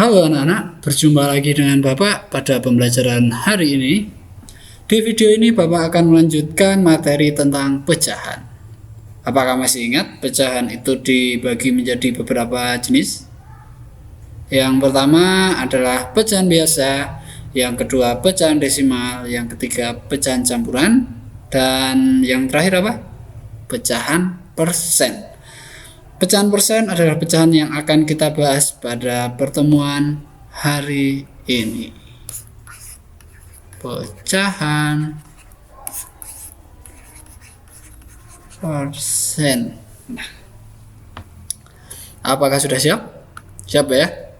Halo anak-anak, berjumpa lagi dengan Bapak pada pembelajaran hari ini. Di video ini Bapak akan melanjutkan materi tentang pecahan. Apakah masih ingat pecahan itu dibagi menjadi beberapa jenis? Yang pertama adalah pecahan biasa, yang kedua pecahan desimal, yang ketiga pecahan campuran, dan yang terakhir apa? Pecahan persen. Pecahan persen adalah pecahan yang akan kita bahas pada pertemuan hari ini. Pecahan persen. Nah, apakah sudah siap? Siap ya?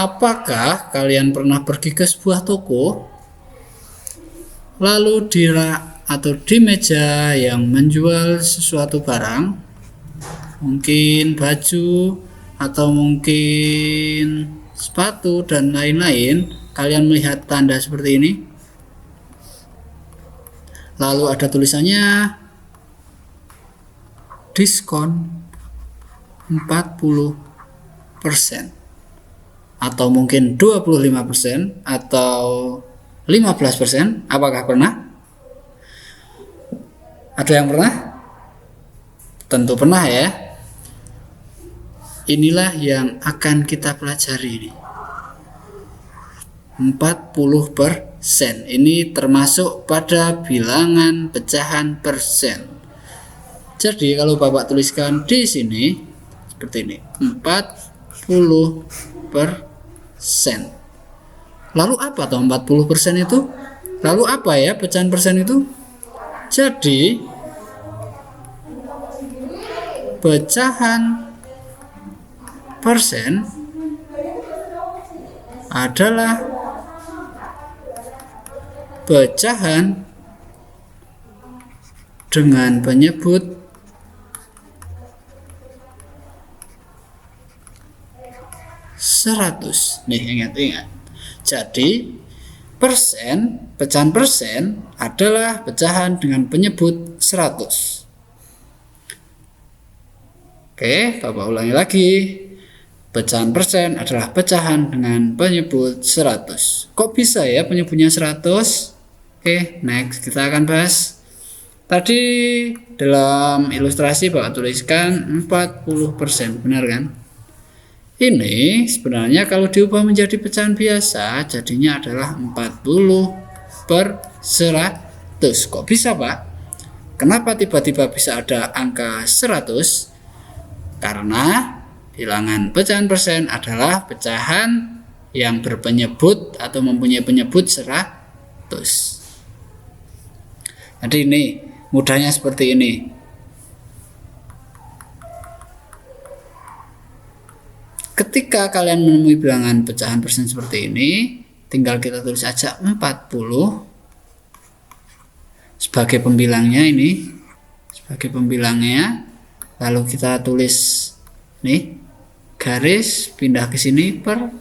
Apakah kalian pernah pergi ke sebuah toko, lalu di rak atau di meja yang menjual sesuatu barang, mungkin baju atau mungkin sepatu dan lain-lain, kalian melihat tanda seperti ini, lalu ada tulisannya diskon 40% atau mungkin 25% atau 15%. Apakah pernah? Ada yang pernah? Tentu pernah ya. Inilah yang akan kita pelajari ini. 40%. Ini termasuk pada bilangan pecahan persen. Jadi kalau Bapak tuliskan di sini seperti ini, 40%. Lalu apa toh 40% itu? Lalu apa ya pecahan persen itu? Jadi pecahan persen adalah pecahan dengan penyebut seratus. Nih ingat-ingat. Jadi persen, pecahan persen adalah pecahan dengan penyebut 100. Oke, Bapak ulangi lagi. Pecahan persen adalah pecahan dengan penyebut 100. Kok bisa ya penyebutnya 100? Oke, next kita akan bahas. Tadi dalam ilustrasi Bapak tuliskan 40%, benar kan? Ini sebenarnya kalau diubah menjadi pecahan biasa jadinya adalah 40/100. Kok bisa Pak? Kenapa tiba-tiba bisa ada angka 100? Karena bilangan pecahan persen adalah pecahan yang berpenyebut atau mempunyai penyebut 100. Jadi ini mudahnya seperti ini. Ketika kalian menemui bilangan pecahan persen seperti ini, tinggal kita tulis aja 40 sebagai pembilangnya ini, sebagai pembilangnya. Lalu kita tulis nih garis pindah ke sini per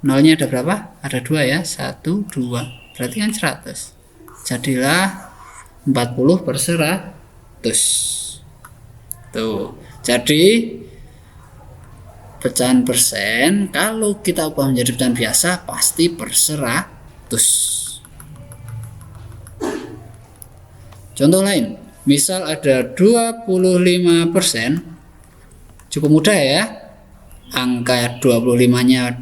nolnya ada berapa? Ada 2 ya, 1, 2. Berarti kan 100. Jadilah 40/100. Tuh. Jadi pecahan persen kalau kita ubah menjadi pecahan biasa pasti per 100. Contoh lain, misal ada 25%. Cukup mudah ya. Angka 25-nya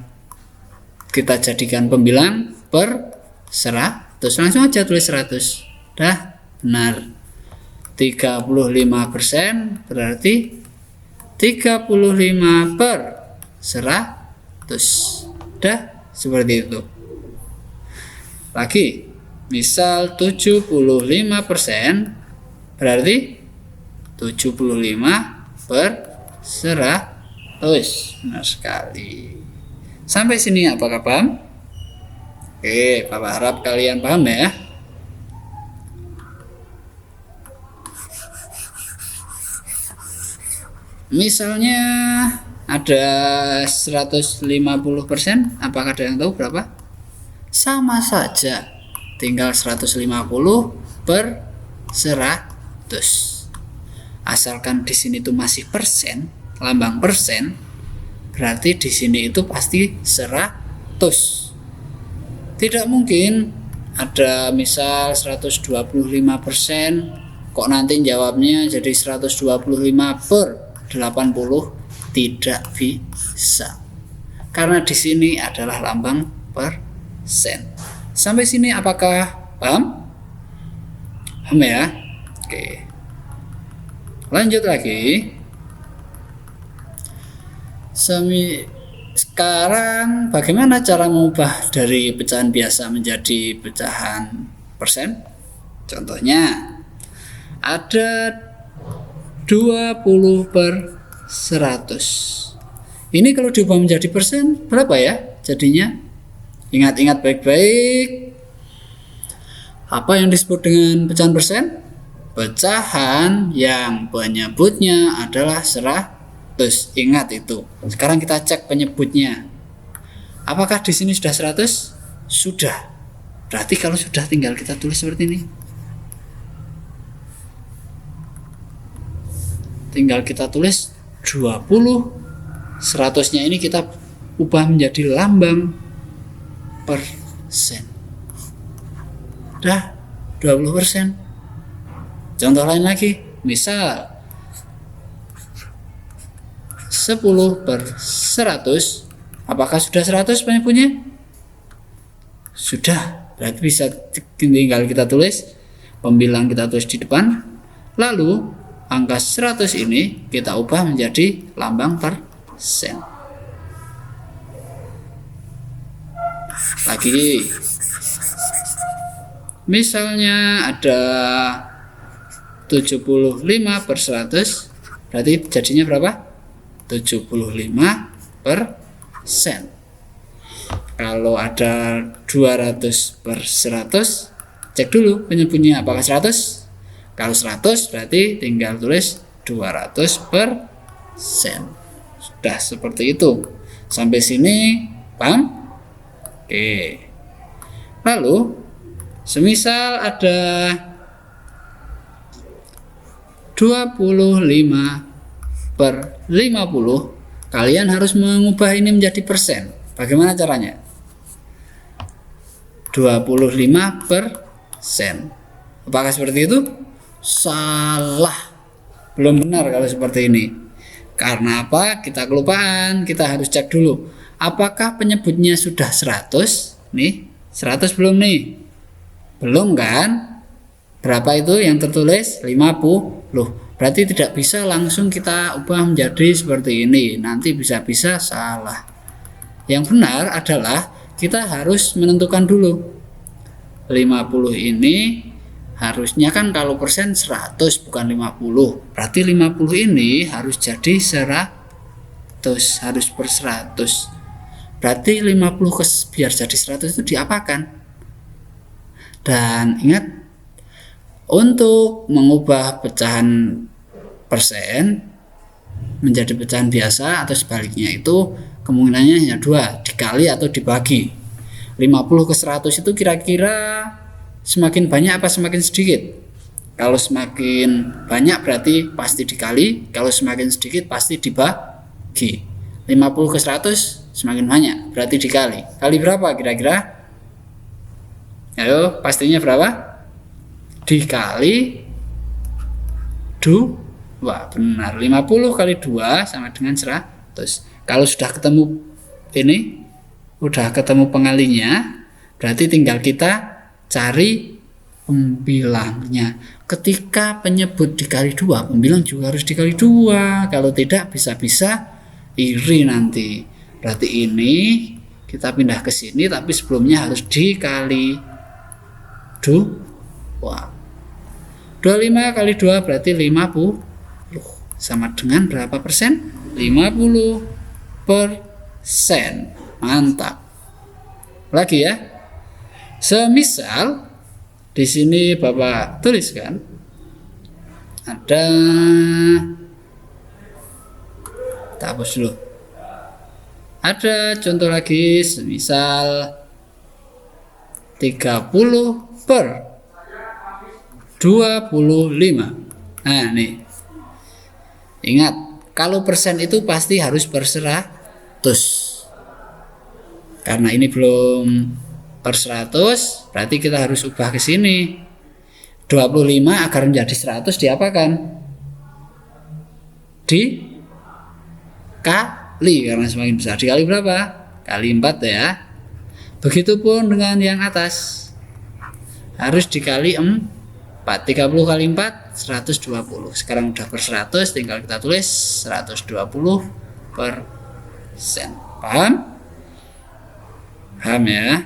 kita jadikan pembilang per 100. Langsung aja tulis 100. Dah, benar. 35% berarti 35/100. Dah, seperti itu. Lagi, misal 75% berarti 75/100. Benar sekali. Sampai sini apakah paham? Oke, Bapak harap kalian paham ya. Misalnya ada 150%, apakah ada yang tahu berapa? Sama saja, tinggal 150/100. Asalkan di sini tuh masih persen, lambang persen, berarti di sini itu pasti 100. Tidak mungkin ada misal 125%, kok nanti jawabnya jadi 125/80. Tidak bisa. Karena di sini adalah lambang persen. Sampai sini apakah paham? Paham ya? Oke. Lanjut lagi. Sekarang bagaimana cara mengubah dari pecahan biasa menjadi pecahan persen? Contohnya ada 20/100. Ini kalau diubah menjadi persen berapa ya jadinya? Ingat-ingat baik-baik. Apa yang disebut dengan pecahan persen? Pecahan yang penyebutnya adalah 100. Ingat itu. Sekarang kita cek penyebutnya. Apakah di sini sudah 100? Sudah. Berarti kalau sudah tinggal kita tulis seperti ini. Tinggal kita tulis 20. 100-nya ini kita ubah menjadi lambang persen. Udah 20%. Contoh lain lagi, misal 10/100. Apakah sudah 100 penyebutnya? Sudah. Berarti bisa tinggal kita tulis pembilang, kita tulis di depan. Lalu angka 100 ini kita ubah menjadi lambang persen. Lagi misalnya ada 75/100, berarti jadinya berapa? 75%. Kalau ada 200/100, cek dulu penyebutnya apakah 100. Kalau 100 berarti tinggal tulis 200%. Sudah seperti itu. Sampai sini paham? Oke. Lalu semisal ada 25/50, kalian harus mengubah ini menjadi persen. Bagaimana caranya? 25%. Apakah seperti itu? Salah. Belum benar kalau seperti ini. Karena apa? Kita kelupaan. Kita harus cek dulu. Apakah penyebutnya sudah 100? Nih, 100 belum nih? Belum kan? Berapa itu yang tertulis? 50. Berarti tidak bisa langsung kita ubah menjadi seperti ini. Nanti bisa-bisa salah. Yang benar adalah kita harus menentukan dulu. 50 ini harusnya kan kalau persen 100 bukan 50. Berarti 50 ini harus jadi 100, harus per 100. Berarti 50 biar jadi 100 itu diapakan? Dan ingat, untuk mengubah pecahan persen menjadi pecahan biasa atau sebaliknya itu kemungkinannya hanya dua, dikali atau dibagi. 50/100 itu kira-kira semakin banyak apa semakin sedikit? Kalau semakin banyak berarti pasti dikali, kalau semakin sedikit pasti dibagi. 50/100 semakin banyak berarti dikali. Kali berapa kira-kira? Ayo, pastinya berapa? Dikali 2. Benar, 50 kali 2 sama dengan 100. Kalau sudah ketemu ini, udah ketemu pengalinya, berarti tinggal kita cari pembilangnya. Ketika penyebut dikali 2, pembilang juga harus dikali 2. Kalau tidak bisa-bisa iri nanti. Berarti ini kita pindah ke sini, tapi sebelumnya harus dikali 2. 25 kali 2 berarti 50. Sama dengan berapa persen? 50%. Mantap. Lagi ya. Semisal di sini Bapak tuliskan ada, kita hapus dulu. Ada contoh lagi, semisal 30/25. Nah, nih. Ingat, kalau persen itu pasti harus per 100. Karena ini belum per 100, berarti kita harus ubah ke sini. 25 agar menjadi 100 diapakan? Dikali, karena semakin besar. Dikali berapa? Kali 4 ya. Begitupun dengan yang atas. Harus dikali 4. 30 kali 4 120. Sekarang udah per 100, tinggal kita tulis 120%. Paham? Paham ya?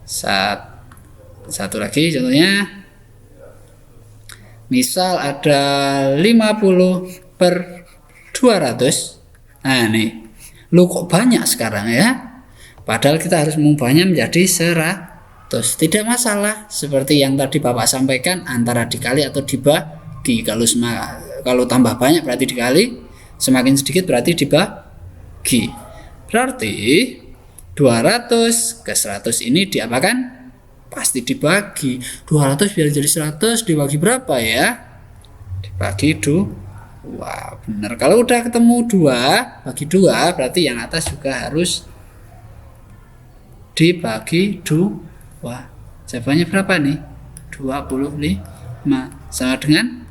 Satu lagi contohnya. Misal ada 50 per 200. Nah nih, lu kok banyak sekarang ya? Padahal kita harus mengubahnya menjadi 100. Tidak masalah, seperti yang tadi Bapak sampaikan, antara dikali atau dibagi. Kalau tambah banyak berarti dikali, semakin sedikit berarti dibagi. Berarti 200 ke 100 ini diapakan? Pasti dibagi. 200 biar jadi 100 dibagi berapa ya? Dibagi 2. Benar. Kalau udah ketemu 2 bagi 2, berarti yang atas juga harus dibagi 2. Jawabannya berapa nih? 25. Sama dengan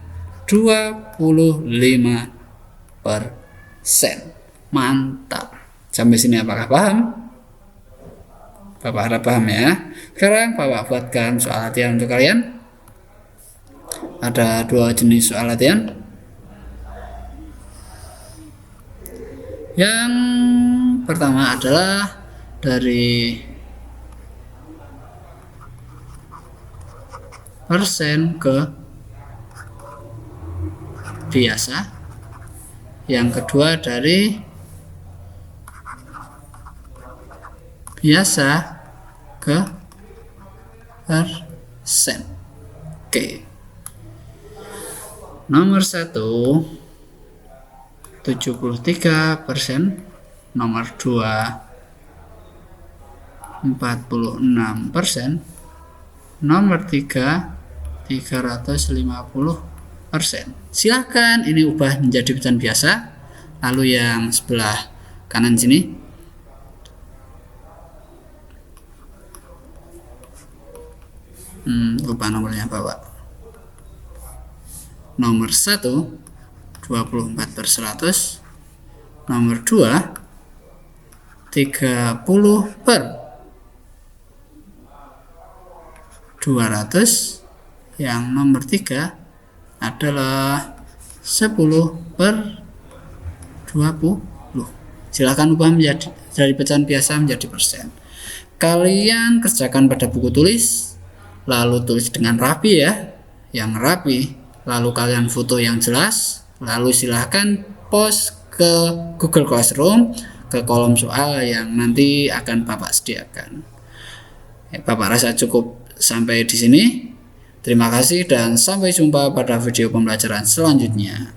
25%. Mantap. Sampai sini apakah paham? Bapak harap paham ya. Sekarang Bapak buatkan soal latihan untuk kalian. Ada 2 jenis soal latihan. Yang pertama adalah dari persen ke biasa. Yang kedua dari biasa ke persen. Oke. Nomor 1 73%, nomor 2 46%, nomor 3 350%. Silakan ini ubah menjadi pecahan biasa. Lalu yang sebelah kanan sini lupa nomornya Bapak. Nomor 1 24/100, nomor 2 30 per 200, yang nomor 3 adalah 10 per 20. Silakan ubah menjadi dari pecahan biasa menjadi persen. Kalian kerjakan pada buku tulis, lalu tulis dengan rapi ya, yang rapi. Lalu kalian foto yang jelas, lalu silahkan post ke Google Classroom, ke kolom soal yang nanti akan Bapak sediakan. Bapak rasa cukup sampai di sini. Terima kasih dan sampai jumpa pada video pembelajaran selanjutnya.